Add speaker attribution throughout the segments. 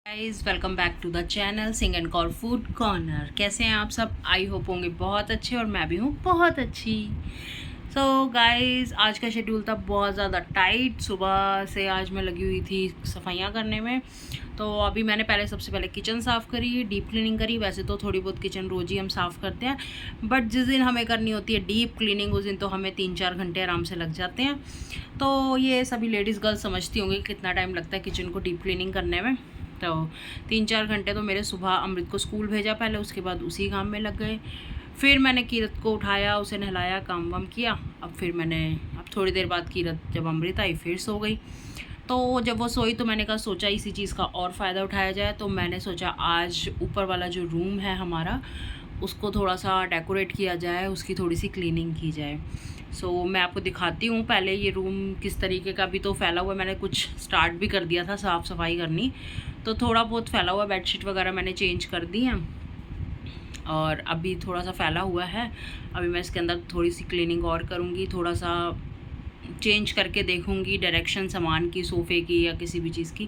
Speaker 1: Guys welcome back to the channel sing and call food corner. कैसे हैं आप सब? आई होप होंगे बहुत अच्छे और मैं भी हूँ बहुत अच्छी। सो गाइस आज का शेड्यूल था बहुत ज़्यादा टाइट। सुबह से आज मैं लगी हुई थी सफाइयाँ करने में। तो अभी मैंने सबसे पहले किचन साफ़ करी, डीप क्लीनिंग करी। वैसे तो थोड़ी बहुत किचन रोज़ ही हम साफ़ करते हैं, बट जिस दिन हमें करनी होती है डीप क्लीनिंग उस दिन तो हमें 3-4 घंटे आराम से लग जाते हैं। तो ये सभी लेडीज़ गर्ल्स समझती होंगी कितना टाइम लगता है किचन को डीप क्लीनिंग करने में। तो 3-4 घंटे तो मेरे सुबह अमृत को स्कूल भेजा पहले, उसके बाद उसी काम में लग गए। फिर मैंने कीरत को उठाया, उसे नहलाया, काम वाम किया। अब थोड़ी देर बाद कीरत जब अमृत आई फिर सो गई। तो जब वो सोई तो मैंने कहा सोचा इसी चीज़ का और फ़ायदा उठाया जाए। तो मैंने सोचा आज ऊपर वाला जो रूम है हमारा उसको थोड़ा सा डेकोरेट किया जाए, उसकी थोड़ी सी क्लीनिंग की जाए। मैं आपको दिखाती हूँ पहले ये रूम किस तरीके का। भी तो फैला हुआ, मैंने कुछ स्टार्ट भी कर दिया था साफ़ सफाई करनी, तो थोड़ा बहुत फैला हुआ। बेडशीट वगैरह मैंने चेंज कर दी हैं और अभी थोड़ा सा फैला हुआ है। अभी मैं इसके अंदर थोड़ी सी क्लीनिंग और करूँगी, थोड़ा सा चेंज करके देखूंगी डायरेक्शन सामान की, सोफ़े की या किसी भी चीज़ की।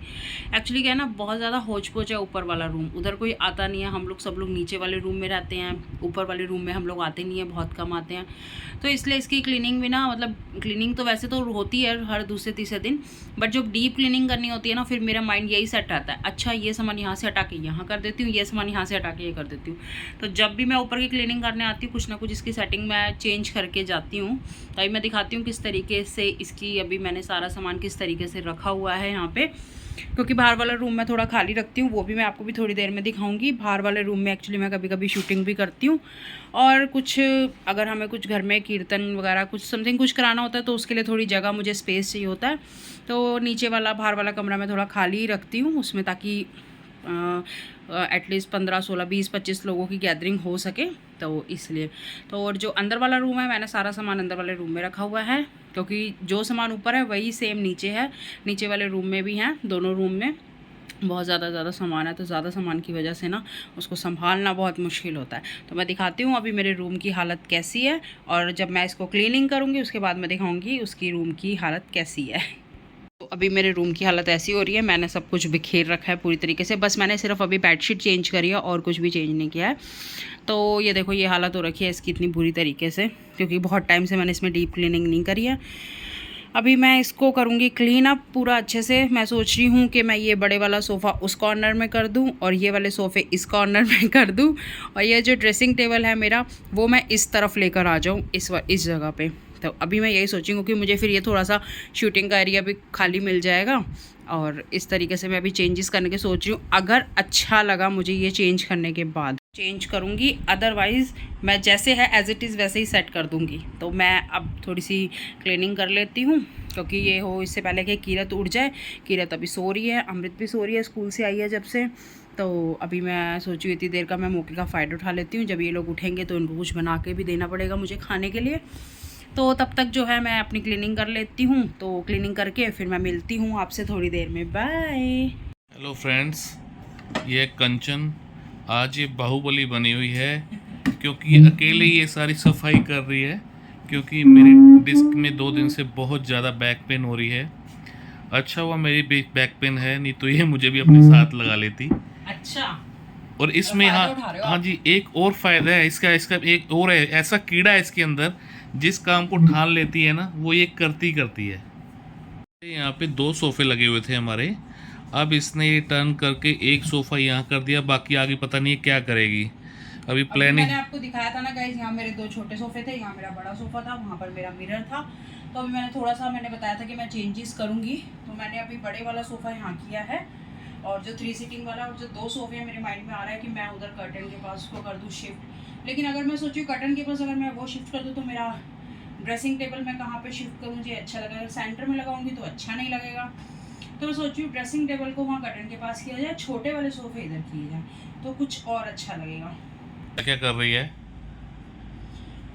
Speaker 1: एक्चुअली क्या है ना, बहुत ज़्यादा होच पोच है ऊपर वाला रूम, उधर कोई आता नहीं है। हम लोग सब लोग नीचे वाले रूम में रहते हैं, ऊपर वाले रूम में हम लोग आते नहीं हैं, बहुत कम आते हैं। तो इसलिए इसकी क्लीनिंग भी ना, मतलब क्लीनिंग तो वैसे तो होती है हर दूसरे तीसरे दिन, बट जब डीप क्लीनिंग करनी होती है ना फिर मेरा माइंड यही सेट आता है, अच्छा ये सामान यहाँ से हटा के यहाँ कर देती हूँ, ये सामान यहाँ से हटा के ये कर देती हूँ। तो जब भी मैं ऊपर की क्लीनिंग करने आती हूँ कुछ ना कुछ इसकी सेटिंग मैं चेंज करके जाती हूँ। तो अभी मैं दिखाती हूँ किस तरीके से इसकी, अभी मैंने सारा सामान किस तरीके से रखा हुआ है यहाँ पे, क्योंकि बाहर वाला रूम मैं थोड़ा खाली रखती हूँ, वो भी मैं आपको भी थोड़ी देर में दिखाऊंगी। बाहर वाले रूम में एक्चुअली मैं कभी कभी शूटिंग भी करती हूँ, और कुछ अगर हमें कुछ घर में कीर्तन वगैरह कुछ समथिंग कुछ कराना होता है तो उसके लिए थोड़ी जगह मुझे स्पेस चाहिए होता है। तो नीचे वाला बाहर वाला कमरा मैं थोड़ा खाली रखती हूँ उसमें, ताकि एटलीस्ट 15, 16, 20, 25 लोगों की गैदरिंग हो सके, तो इसलिए। तो और जो अंदर वाला रूम है मैंने सारा सामान अंदर वाले रूम में रखा हुआ है, क्योंकि जो सामान ऊपर है वही सेम नीचे है, नीचे वाले रूम में भी हैं। दोनों रूम में बहुत ज़्यादा सामान है, तो ज़्यादा सामान की वजह से ना उसको संभालना बहुत मुश्किल होता है। तो मैं दिखाती हूँ अभी मेरे रूम की हालत कैसी है, और जब मैं इसको क्लीनिंग करूँगी उसके बाद मैं दिखाऊँगी उसकी रूम की हालत कैसी है। तो अभी मेरे रूम की हालत ऐसी हो रही है, मैंने सब कुछ बिखेर रखा है पूरी तरीके से, बस मैंने सिर्फ अभी बेडशीट चेंज करी है और कुछ भी चेंज नहीं किया है। तो ये देखो ये हालत हो रखी है इसकी इतनी बुरी तरीके से, क्योंकि बहुत टाइम से मैंने इसमें डीप क्लीनिंग नहीं करी है। अभी मैं इसको करूँगी क्लीन अप पूरा अच्छे से। मैं सोच रही हूँ कि मैं ये बड़े वाला सोफ़ा उस कॉर्नर में कर दूँ और ये वाले सोफ़े इस कॉर्नर में कर दूँ, और ये जो ड्रेसिंग टेबल है मेरा वो मैं इस तरफ लेकर आ जाऊँ इस जगह पे। तो अभी मैं यही सोची हूँ कि मुझे फिर ये थोड़ा सा शूटिंग का एरिया भी खाली मिल जाएगा, और इस तरीके से मैं अभी चेंजेस करने के सोच रही हूँ। अगर अच्छा लगा मुझे ये चेंज करने के बाद चेंज करूँगी, अदरवाइज़ मैं जैसे है एज़ इट इज़ वैसे ही सेट कर दूँगी। तो मैं अब थोड़ी सी क्लीनिंग कर लेती हूँ, क्योंकि ये हो इससे पहले कि कीरत उठ जाए। कीरत अभी सो रही है, अमृत भी सो रही है, स्कूल से आई है जब से। तो अभी मैं सोची इतनी देर का मैं मौके का फ़ायदा उठा लेती हूँ, जब ये लोग उठेंगे तो इनको कुछ बना के भी देना पड़ेगा मुझे खाने के लिए। तो तब तक जो है मैं अपनी क्लीनिंग कर लेती हूँ। तो क्लीनिंग करके फिर मैं मिलती हूँ आपसे थोड़ी देर में। बाय।
Speaker 2: हेलो फ्रेंड्स, ये कंचन आज ये बाहुबली बनी हुई है, क्योंकि ये अकेले ये सारी सफाई कर रही है, क्योंकि मेरी डिस्क में 2 दिन से बहुत ज़्यादा बैक पेन हो रही है। अच्छा हुआ मेरी बैक पेन है, नहीं तो ये मुझे भी अपने साथ लगा लेती।
Speaker 1: अच्छा,
Speaker 2: और इसमें हाँ जी, एक और फ़ायदा है इसका इसका एक और है, ऐसा कीड़ा है इसके अंदर, जिस काम को ठान लेती है ना वो ये करती है। यहाँ पे 2 सोफ़े लगे हुए थे हमारे, अब इसने ये टर्न करके एक सोफ़ा यहाँ कर दिया, बाकी आगे पता नहीं क्या करेगी। अभी प्लानिंग
Speaker 1: मैंने आपको दिखाया था ना गाइस, यहाँ मेरे 2 छोटे सोफ़े थे, यहाँ मेरा बड़ा सोफ़ा था, वहाँ पर मेरा मिरर था। तो अभी मैंने थोड़ा सा मैंने बताया था कि मैं चेंजेस करूँगी, तो मैंने अभी बड़े वाला सोफ़ा यहाँ किया है, और जो 3 सीटिंग वाला और जो 2 सोफ़े हैं मेरे माइंड में आ रहा है कि मैं उधर कर्टन के पास उसको कर दूँ शिफ्ट। लेकिन अगर मैं सोचूँ कर्टन के पास अगर मैं वो शिफ्ट कर दूँ तो मेरा ड्रेसिंग टेबल मैं कहाँ पे शिफ्ट करूँ मुझे अच्छा लगेगा, सेंटर में लगाऊंगी तो अच्छा नहीं लगेगा। तो मैं सोच रही हूँ ड्रेसिंग टेबल को वहाँ कर्टन के पास किया जाए, छोटे वाले सोफे इधर किए जाए, तो कुछ और अच्छा लगेगा।
Speaker 2: क्या कर रही है?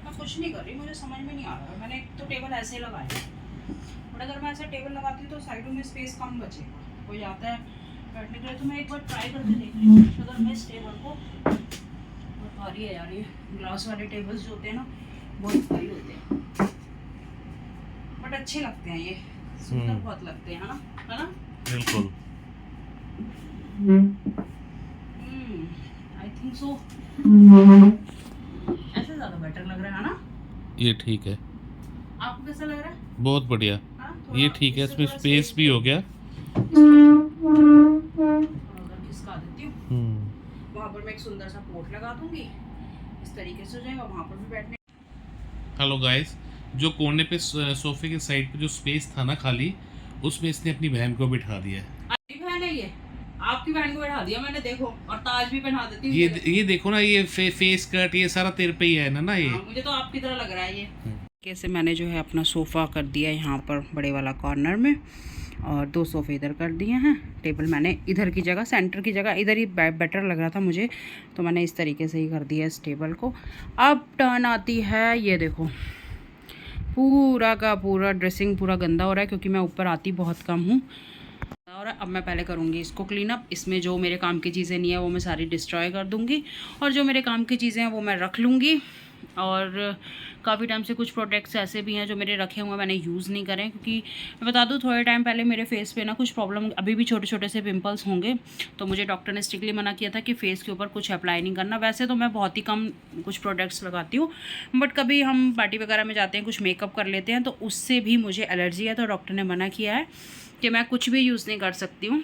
Speaker 1: मैं कुछ नहीं कर रही, मुझे समझ में नहीं आ रहा है। मैंने एक तो टेबल ऐसे लगाया, बट अगर मैं ऐसा टेबल लगाती हूँ तो साइडों में स्पेस कम बचेगा, कोई आता है बैठने के लिए। तो मैं एक बार ट्राई करके देख रही हूँ अगर मैं इस टेबल को, बहुत भारी है यार, ये ग्लास वाले टेबल्स जो होते हैं ना बहुत भारी होते हैं, बट अच्छे लगते हैं ये, सुंदर बहुत लगते हैं, है ना?
Speaker 2: बिल्कुल।
Speaker 1: आई थिंक सो ऐसे ज़्यादा बेटर लग रहा है ना।
Speaker 2: ये ठीक है,
Speaker 1: आपको कैसा लग रहा है?
Speaker 2: बहुत बढ़िया।
Speaker 1: हाँ,
Speaker 2: ये
Speaker 1: थोड़ा
Speaker 2: ठीक है,
Speaker 1: इससे
Speaker 2: इसमें
Speaker 1: थोड़ा
Speaker 2: स्पेस भी हो गया।
Speaker 1: उधर खिसका देती हूँ। वहाँ पर मैं एक सुंदर सा पोर्ट लगा दूंगी, इस तरीके से हो जाएगा, वहाँ पर भी बैठने।
Speaker 2: हेलो गाइस, जो कोने पे सोफे के साइड पे जो स्पेस था ना खाली, उसमें इसने अपनी बहन को बिठा दिया है।
Speaker 1: आपकी बहन है ये? आपकी बहन को बैठा दिया मैंने, देखो, और ताज भी पहना देती हूँ।
Speaker 2: ये देखो ना, ये फेस कट, ये सारा तेरे पे ही है ना ये।
Speaker 1: हाँ, मुझे तो आपकी तरह लग रहा है ये। कैसे मैंने जो है अपना सोफ़ा कर दिया यहाँ पर बड़े वाला कॉर्नर में, और 2 सोफ़े इधर कर दिए हैं। टेबल मैंने इधर की जगह, सेंटर की जगह इधर ही बेटर लग रहा था मुझे, तो मैंने इस तरीके से ही कर दिया इस टेबल को। अब टर्न आती है, ये देखो पूरा का पूरा ड्रेसिंग पूरा गंदा हो रहा है क्योंकि मैं ऊपर आती बहुत कम हूँ। और अब मैं पहले करूँगी इसको क्लीन अप। इसमें जो मेरे काम की चीज़ें नहीं है वो मैं सारी डिस्ट्रॉय कर दूँगी, और जो मेरे काम की चीज़ें हैं वो मैं रख लूँगी। और काफ़ी टाइम से कुछ प्रोडक्ट्स ऐसे भी हैं जो मेरे रखे हुए मैंने यूज़ नहीं करें, क्योंकि मैं बता दूँ थोड़े टाइम पहले मेरे फेस पे ना कुछ प्रॉब्लम, अभी भी छोटे छोटे से पिंपल्स होंगे, तो मुझे डॉक्टर ने स्ट्रिक्टली मना किया था कि फ़ेस के ऊपर कुछ अप्लाई नहीं करना। वैसे तो मैं बहुत ही कम कुछ प्रोडक्ट्स लगाती हूँ, बट कभी हम पार्टी वगैरह में जाते हैं, कुछ मेकअप कर लेते हैं, तो उससे भी मुझे एलर्जी है, तो डॉक्टर ने मना किया है कि मैं कुछ भी यूज़ नहीं कर सकती हूँ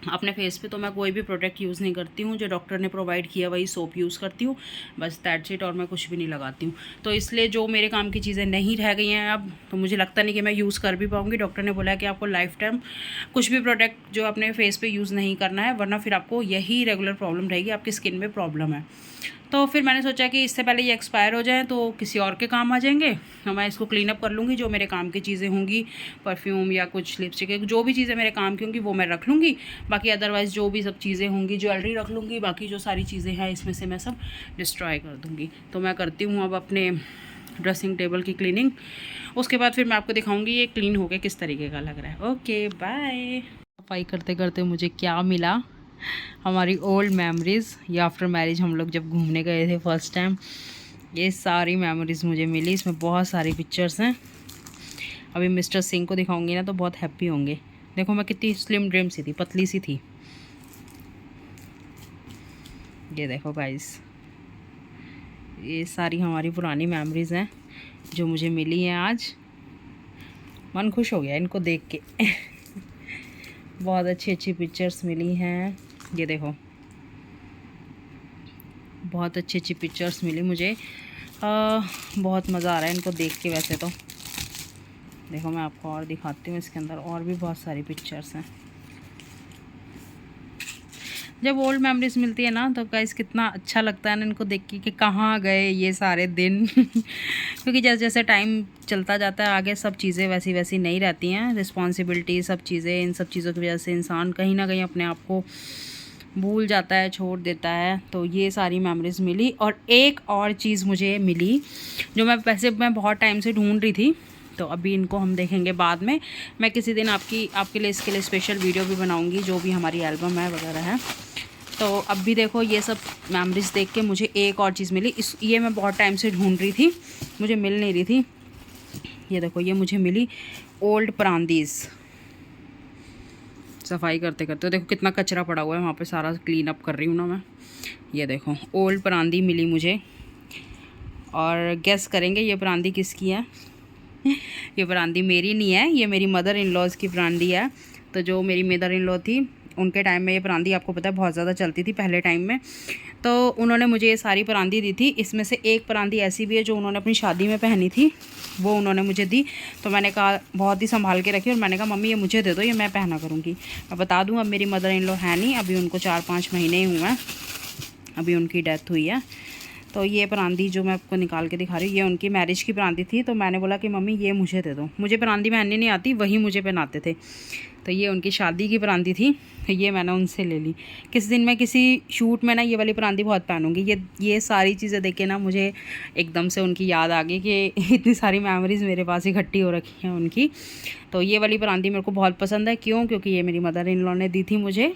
Speaker 1: अपने फेस पे। तो मैं कोई भी प्रोडक्ट यूज़ नहीं करती हूँ, जो डॉक्टर ने प्रोवाइड किया वही सोप यूज़ करती हूँ, बस दैट्स इट। और मैं कुछ भी नहीं लगाती हूँ, तो इसलिए जो मेरे काम की चीज़ें नहीं रह गई हैं अब, तो मुझे लगता नहीं कि मैं यूज़ कर भी पाऊँगी। डॉक्टर ने बोला है कि आपको लाइफ टाइम कुछ भी प्रोडक्ट जो अपने फेस पे यूज़ नहीं करना है, वरना फिर आपको यही रेगुलर प्रॉब्लम रहेगी, आपकी स्किन में प्रॉब्लम है। तो फिर मैंने सोचा कि इससे पहले ये एक्सपायर हो जाए तो किसी और के काम आ जाएंगे, तो मैं इसको क्लीन अप कर लूँगी। जो मेरे काम की चीज़ें होंगी, परफ्यूम या कुछ लिपस्टिक, जो भी चीज़ें मेरे काम की होंगी वो मैं रख लूँगी। बाकी अदरवाइज़ जो भी सब चीज़ें होंगी, ज्वेलरी रख लूँगी, बाकी जो सारी चीज़ें हैं इसमें से मैं सब डिस्ट्रॉय कर दूँगी। तो मैं करती हूँ अब अपने ड्रेसिंग टेबल की क्लीनिंग, उसके बाद फिर मैं आपको दिखाऊँगी ये क्लीन हो के किस तरीके का लग रहा है। Okay bye. सफाई करते करते मुझे क्या मिला, हमारी ओल्ड मेमोरीज़। ये आफ्टर मैरिज हम लोग जब घूमने गए थे फर्स्ट टाइम, ये सारी मेमोरीज़ मुझे मिली। इसमें बहुत सारी पिक्चर्स हैं, अभी मिस्टर सिंह को दिखाऊंगी ना तो बहुत हैप्पी होंगे। देखो मैं कितनी स्लिम ड्रिम सी थी, पतली सी थी। ये देखो गाइस, ये सारी हमारी पुरानी मेमोरीज़ हैं जो मुझे मिली हैं आज। मन खुश हो गया इनको देख के बहुत अच्छी अच्छी पिक्चर्स मिली हैं। ये देखो बहुत अच्छी अच्छी पिक्चर्स मिली मुझे, बहुत मज़ा आ रहा है इनको देख के। वैसे तो देखो मैं आपको और दिखाती हूँ, इसके अंदर और भी बहुत सारी पिक्चर्स हैं। जब ओल्ड मेमोरीज मिलती है ना तो गाइस कितना अच्छा लगता है ना इनको देख के कि कहाँ गए ये सारे दिन क्योंकि जैसे जैसे टाइम चलता जाता है आगे, सब चीज़ें वैसी वैसी नहीं रहती हैं, रिस्पॉन्सिबिलिटी सब चीज़ें, इन सब चीज़ों की वजह से इंसान कहीं ना कहीं अपने आप को भूल जाता है, छोड़ देता है। तो ये सारी मेमोरीज़ मिली। और एक और चीज़ मुझे मिली जो मैं बहुत टाइम से ढूंढ रही थी, तो अभी इनको हम देखेंगे बाद में। मैं किसी दिन आपके लिए इसके लिए स्पेशल वीडियो भी बनाऊंगी, जो भी हमारी एल्बम है वगैरह है। तो अब भी देखो ये सब मेमोरीज़ देख के मुझे एक और चीज़ मिली, ये मैं बहुत टाइम से ढूंढ रही थी, मुझे मिल नहीं रही थी। ये देखो ये मुझे मिली ओल्ड परांदीज़। सफाई करते करते देखो कितना कचरा पड़ा हुआ है वहाँ पे, सारा क्लीन अप कर रही हूँ ना मैं। ये देखो ओल्ड परांदी मिली मुझे, और गेस करेंगे ये परांदी किसकी है ये परांदी मेरी नहीं है, ये मेरी मदर इन लॉज़ की परांदी है। तो जो मेरी मदर इन लॉ थी उनके टाइम में ये परांदी आपको पता है बहुत ज़्यादा चलती थी पहले टाइम में, तो उन्होंने मुझे ये सारी परांदी दी थी। इसमें से एक परांदी ऐसी भी है जो उन्होंने अपनी शादी में पहनी थी, वो उन्होंने मुझे दी। तो मैंने कहा बहुत ही संभाल के रखी, और मैंने कहा मम्मी ये मुझे दे दो, ये मैं पहना करूँगी। मैं बता दूँ अब मेरी मदर इन लॉ है नहीं, अभी उनको 4-5 महीने ही हुए हैं, अभी उनकी डेथ हुई है। तो ये परांदी जो मैं आपको निकाल के दिखा रही हूँ, ये उनकी मैरिज की परांदी थी। तो मैंने बोला कि मम्मी ये मुझे दे दो, मुझे परांदी पहननी नहीं आती, वही मुझे पहनाते थे। तो ये उनकी शादी की परांदी थी, ये मैंने उनसे ले ली। किसी दिन मैं किसी शूट में ना ये वाली परांदी बहुत पहनूंगी। ये सारी चीज़ें देख के ना मुझे एकदम से उनकी याद आ गई कि इतनी सारी मेमोरीज़ मेरे पास इकट्ठी हो रखी हैं उनकी। तो ये वाली परांदी मेरे को बहुत पसंद है। क्यों? क्योंकि ये मेरी मदर इन लॉ ने दी थी मुझे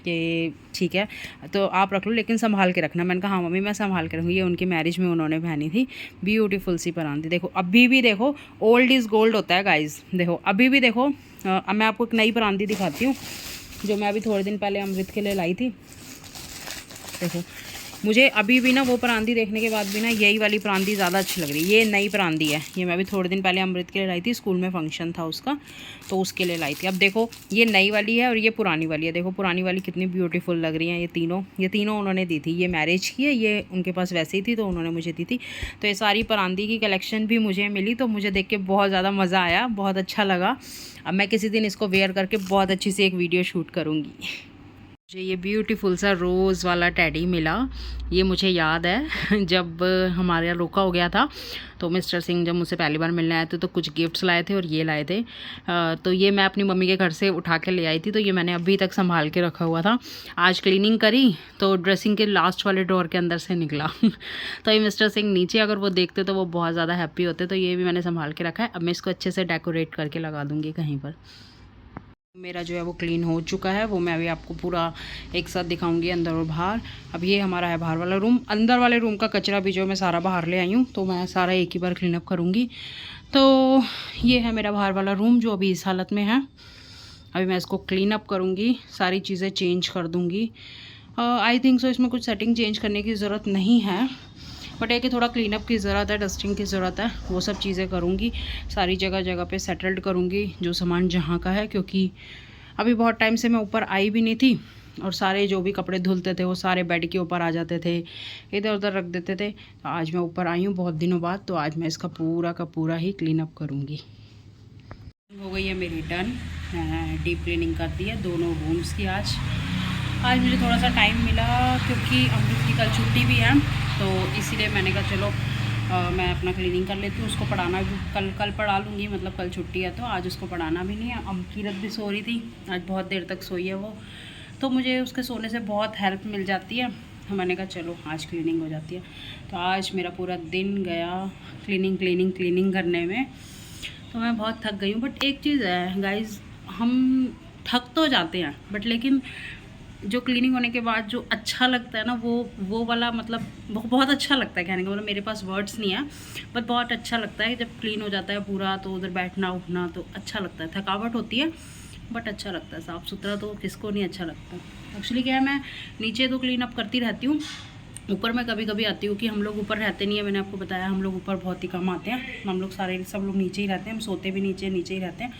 Speaker 1: कि ठीक है तो आप रख लो, लेकिन संभाल के रखना। मैंने कहा हाँ मम्मी मैं संभाल के रखूँगी। ये उनकी मैरिज में उन्होंने पहनी थी, ब्यूटीफुल सी परांदी। देखो अभी भी देखो, ओल्ड इज़ गोल्ड होता है गाइज़। देखो अभी भी देखो, अब मैं आपको एक नई परांदी दिखाती हूँ। जो मैं अभी थोड़े दिन पहले अमृत के लिए लाई थी। देखो मुझे अभी भी ना वो परांदी देखने के बाद भी ना यही वाली परांदी ज़्यादा अच्छी लग रही है। ये नई परांदी है, ये मैं अभी थोड़े दिन पहले अमृत के लिए लाई थी, स्कूल में फंक्शन था उसका तो उसके लिए लाई थी। अब देखो ये नई वाली है और ये पुरानी वाली है। देखो पुरानी वाली कितनी ब्यूटीफुल लग रही है। ये तीनों उन्होंने दी थी। ये मैरिज की है, ये उनके पास वैसे ही थी तो उन्होंने मुझे दी थी। तो ये सारी परांदी की कलेक्शन भी मुझे मिली तो मुझे देख के बहुत ज़्यादा मज़ा आया, बहुत अच्छा लगा। अब मैं किसी दिन इसको वेयर करके बहुत अच्छी सी एक वीडियो शूट करूँगी। मुझे ये ब्यूटीफुल सा रोज़ वाला टेडी मिला। ये मुझे याद है जब हमारे यहाँ रोका हो गया था तो मिस्टर सिंह जब मुझसे पहली बार मिलने आए थे तो कुछ गिफ्ट्स लाए थे और ये लाए थे। तो ये मैं अपनी मम्मी के घर से उठा के ले आई थी तो ये मैंने अभी तक संभाल के रखा हुआ था। आज क्लीनिंग करी तो ड्रेसिंग के लास्ट वाले ड्रॉर के अंदर से निकला तो ये मिस्टर सिंह नीचे अगर वो देखते तो वो बहुत ज़्यादा हैप्पी होते। तो ये भी मैंने संभाल के रखा है। अब मैं इसको अच्छे से डेकोरेट करके लगा दूँगी कहीं पर। मेरा जो है वो क्लीन हो चुका है, वो मैं अभी आपको पूरा एक साथ दिखाऊंगी अंदर और बाहर। अब ये हमारा है बाहर वाला रूम। अंदर वाले रूम का कचरा भी जो मैं सारा बाहर ले आई हूँ तो मैं सारा एक ही बार क्लीन अप करूँगी। तो ये है मेरा बाहर वाला रूम जो अभी इस हालत में है। अभी मैं इसको क्लीन अप करूँगी, सारी चीज़ें चेंज कर दूँगी। आई थिंक सो इसमें कुछ सेटिंग चेंज करने की ज़रूरत नहीं है, बट एक थोड़ा क्लीन अप की ज़रूरत है, डस्टिंग की ज़रूरत है। वो सब चीज़ें करूँगी, सारी जगह जगह पे सेटल्ड करूँगी जो सामान जहाँ का है, क्योंकि अभी बहुत टाइम से मैं ऊपर आई भी नहीं थी और सारे जो भी कपड़े धुलते थे वो सारे बेड के ऊपर आ जाते थे, इधर उधर रख देते थे। तो आज मैं ऊपर आई हूँ बहुत दिनों बाद, तो आज मैं इसका पूरा का पूरा ही क्लीन अप करूँगी। हो गई है मेरी डन, डीप क्लीनिंग कर दी है दोनों रूम्स की। आज मुझे थोड़ा सा टाइम मिला क्योंकि अमृत की कल छुट्टी भी है तो इसीलिए मैंने कहा चलो मैं अपना क्लीनिंग कर लेती हूँ। उसको पढ़ाना भी कल पढ़ा लूँगी, मतलब कल छुट्टी है तो आज उसको पढ़ाना भी नहीं है। कीरत भी सो रही थी, आज बहुत देर तक सोई है वो, तो मुझे उसके सोने से बहुत हेल्प मिल जाती है। तो मैंने कहा चलो आज क्लीनिंग हो जाती है। तो आज मेरा पूरा दिन गया क्लीनिंग करने में, तो मैं बहुत थक गई हूँ। बट एक चीज़ है गाइज़, हम थक तो जाते हैं बट लेकिन जो क्लीनिंग होने के बाद जो अच्छा लगता है ना वो वाला मतलब बहुत अच्छा लगता है। कहने का मतलब मेरे पास वर्ड्स नहीं है, बट बहुत अच्छा लगता है जब क्लीन हो जाता है पूरा। तो उधर बैठना उठना तो अच्छा लगता है, थकावट होती है बट अच्छा लगता है। साफ़ सुथरा तो किसको नहीं अच्छा लगता। एक्चुअली क्या है, मैं नीचे तो क्लीन अप करती रहती हूँ, ऊपर मैं कभी कभी आती हूँ कि हम लोग ऊपर रहते नहीं है। मैंने आपको बताया हम लोग ऊपर बहुत ही कम आते हैं, हम लोग सब लोग नीचे ही रहते हैं। हम सोते भी नीचे ही रहते हैं,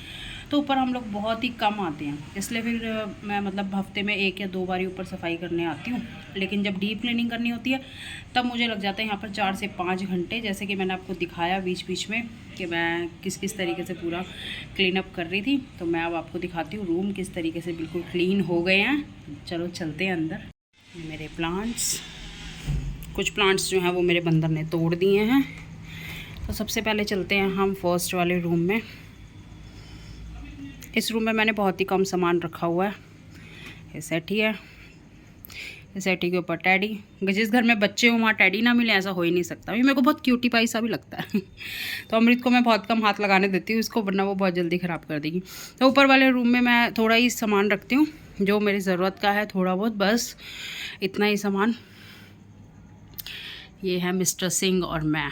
Speaker 1: तो ऊपर हम लोग बहुत ही कम आते हैं। इसलिए फिर मैं मतलब हफ्ते में 1 या 2 बार ही ऊपर सफाई करने आती हूँ। लेकिन जब डीप क्लीनिंग करनी होती है तब मुझे लग जाता है यहाँ पर 4 से 5 घंटे, जैसे कि मैंने आपको दिखाया बीच बीच में कि मैं किस तरीके से पूरा क्लीन अप कर रही थी। तो मैं अब आपको दिखाती हूँ रूम किस तरीके से बिल्कुल क्लीन हो गए हैं। चलो चलते हैं अंदर। मेरे प्लांट्स, कुछ प्लांट्स जो हैं वो मेरे बंदर ने तोड़ दिए हैं। तो सबसे पहले चलते हैं हम फर्स्ट वाले रूम में। इस रूम में मैंने बहुत ही कम सामान रखा हुआ है। ये सेटी है, इस सेटी के ऊपर टैडी। जिस घर में बच्चे हों वहाँ टैडी ना मिले ऐसा हो ही नहीं सकता। अभी मेरे को बहुत क्यूटी पाई सा भी लगता है तो अमृत को मैं बहुत कम हाथ लगाने देती हूँ इसको, वरना वो बहुत जल्दी ख़राब कर देगी। तो ऊपर वाले रूम में मैं थोड़ा ही सामान रखती हूँ जो मेरी ज़रूरत का है, थोड़ा बहुत, बस इतना ही सामान। ये है मिस्टर सिंह और मैं।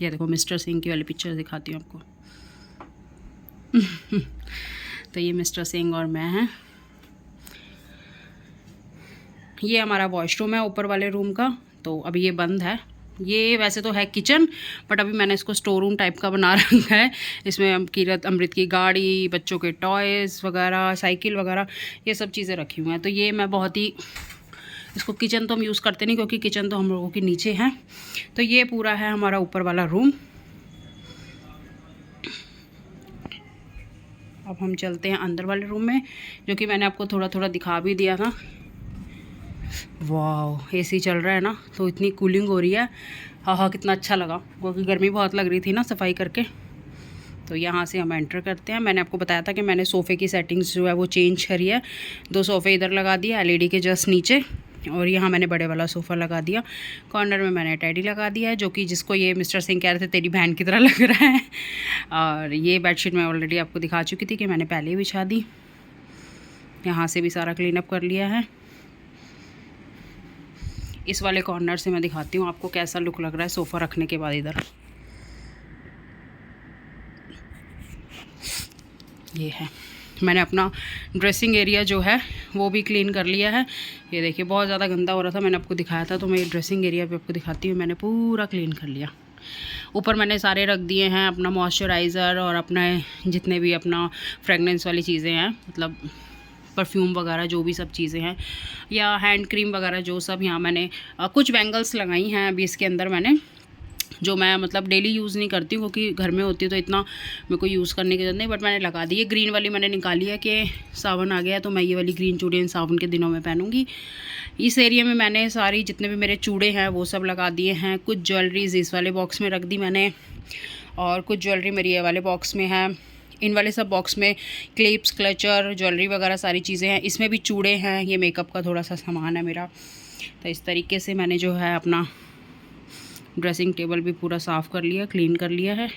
Speaker 1: ये देखो मिस्टर सिंह की वाली पिक्चर दिखाती हूँ आपको तो ये मिस्टर सिंह और मैं हैं। ये हमारा वॉशरूम है ऊपर वाले रूम का, तो अभी ये बंद है। ये वैसे तो है किचन, बट अभी मैंने इसको स्टोर रूम टाइप का बना रखा है। इसमें कीरत अमृत की गाड़ी, बच्चों के टॉयज़ वगैरह, साइकिल वगैरह, ये सब चीज़ें रखी हुई हैं। तो ये मैं बहुत ही, इसको किचन तो हम यूज़ करते नहीं क्योंकि किचन तो हम लोगों के नीचे है। तो ये पूरा है हमारा ऊपर वाला रूम। अब हम चलते हैं अंदर वाले रूम में, जो कि मैंने आपको थोड़ा थोड़ा दिखा भी दिया था। वाह, एसी चल रहा है ना, तो इतनी कूलिंग हो रही है। हाँ कितना अच्छा लगा, क्योंकि गर्मी बहुत लग रही थी ना सफाई करके। तो यहाँ से हम एंटर करते हैं। मैंने आपको बताया था कि मैंने सोफ़े की सेटिंग्स जो है वो चेंज करी है। 2 सोफ़े इधर लगा दिया एलईडी के जस्ट नीचे, और यहाँ मैंने बड़े वाला सोफ़ा लगा दिया। कॉर्नर में मैंने टैडी लगा दिया है, जो कि जिसको ये मिस्टर सिंह कह रहे थे तेरी बहन की तरह लग रहा है। और ये बेडशीट मैं ऑलरेडी आपको दिखा चुकी थी कि मैंने पहले ही बिछा दी। यहाँ से भी सारा क्लीन अप कर लिया है। इस वाले कॉर्नर से मैं दिखाती हूँ आपको कैसा लुक लग रहा है सोफ़ा रखने के बाद। इधर ये है, मैंने अपना ड्रेसिंग एरिया जो है वो भी क्लीन कर लिया है। ये देखिए बहुत ज़्यादा गंदा हो रहा था, मैंने आपको दिखाया था, तो मैं ये ड्रेसिंग एरिया भी आपको दिखाती हूँ। मैंने पूरा क्लीन कर लिया। ऊपर मैंने सारे रख दिए हैं अपना मॉइस्चराइज़र और अपना जितने भी अपना फ्रेगनेंस वाली चीज़ें हैं, मतलब परफ्यूम वगैरह जो भी सब चीज़ें हैं, या हैंड क्रीम वगैरह जो सब। यहाँ मैंने कुछ बैंगल्स लगाई हैं अभी इसके अंदर मैंने, जो मैं मतलब डेली यूज़ नहीं करती हूँ क्योंकि घर में होती है तो इतना मेरे को यूज़ करने की ज़रूरत नहीं, बट मैंने लगा दी है। ग्रीन वाली मैंने निकाली है कि सावन आ गया है तो मैं ये वाली ग्रीन चूड़ियाँ सावन के दिनों में पहनूंगी। इस एरिया में मैंने सारी जितने भी मेरे चूड़े हैं वो सब लगा दिए हैं। कुछ ज्वेलरीज इस वाले बॉक्स में रख दी मैंने, और कुछ ज्वेलरी मेरी ये वाले बॉक्स में है। इन वाले सब बॉक्स में क्लिप्स, क्लचर, ज्वेलरी वगैरह सारी चीज़ें हैं। इसमें भी चूड़े हैं, ये मेकअप का थोड़ा सा सामान है मेरा। तो इस तरीके से मैंने जो है अपना ड्रेसिंग टेबल भी पूरा साफ़ कर लिया, क्लीन कर लिया है।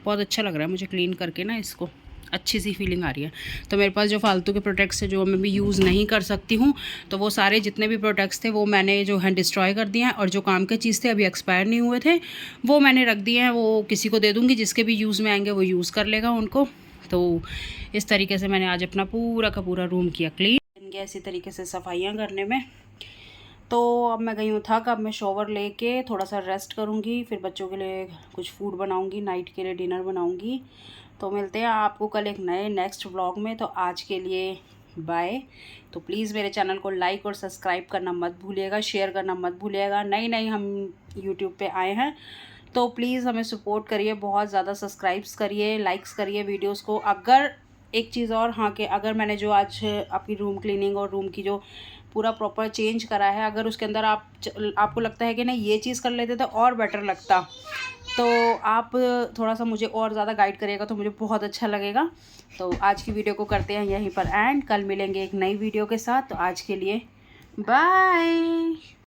Speaker 1: बहुत अच्छा लग रहा है मुझे क्लीन करके ना, इसको अच्छी सी फीलिंग आ रही है। तो मेरे पास जो फालतू के प्रोडक्ट्स है जो मैं भी यूज़ नहीं कर सकती हूँ, तो वो सारे जितने भी प्रोडक्ट्स थे वो मैंने जो है डिस्ट्रॉय कर दिए हैं, और जो काम के चीज़ थे अभी एक्सपायर नहीं हुए थे वो मैंने रख दिए हैं। वो किसी को दे दूँगी, जिसके भी यूज़ में आएंगे वो यूज़ कर लेगा उनको। तो इस तरीके से मैंने आज अपना पूरा का पूरा रूम किया क्लीन, इसी तरीके से सफाइयाँ करने में। तो अब मैं गई हूँ थक, अब मैं शॉवर लेके थोड़ा सा रेस्ट करूँगी, फिर बच्चों के लिए कुछ फूड बनाऊँगी, नाइट के लिए डिनर बनाऊँगी। तो मिलते हैं आपको कल एक नए नेक्स्ट व्लॉग में। तो आज के लिए बाय। तो प्लीज़ मेरे चैनल को लाइक और सब्सक्राइब करना मत भूलिएगा, शेयर करना मत भूलिएगा। नई हम यूट्यूब पे आए हैं तो प्लीज़ हमें सपोर्ट करिए, बहुत ज़्यादा सब्सक्राइब्स करिए, लाइक्स करिए वीडियोस को। अगर एक चीज़ और, हाँ, कि अगर मैंने जो आज आपकी रूम क्लीनिंग और रूम की जो पूरा प्रॉपर चेंज करा है, अगर उसके अंदर आपको लगता है कि नहीं ये चीज़ कर लेते तो और बेटर लगता, तो आप थोड़ा सा मुझे और ज़्यादा गाइड करिएगा तो मुझे बहुत अच्छा लगेगा। तो आज की वीडियो को करते हैं यहीं पर एंड, कल मिलेंगे एक नई वीडियो के साथ। तो आज के लिए बाय।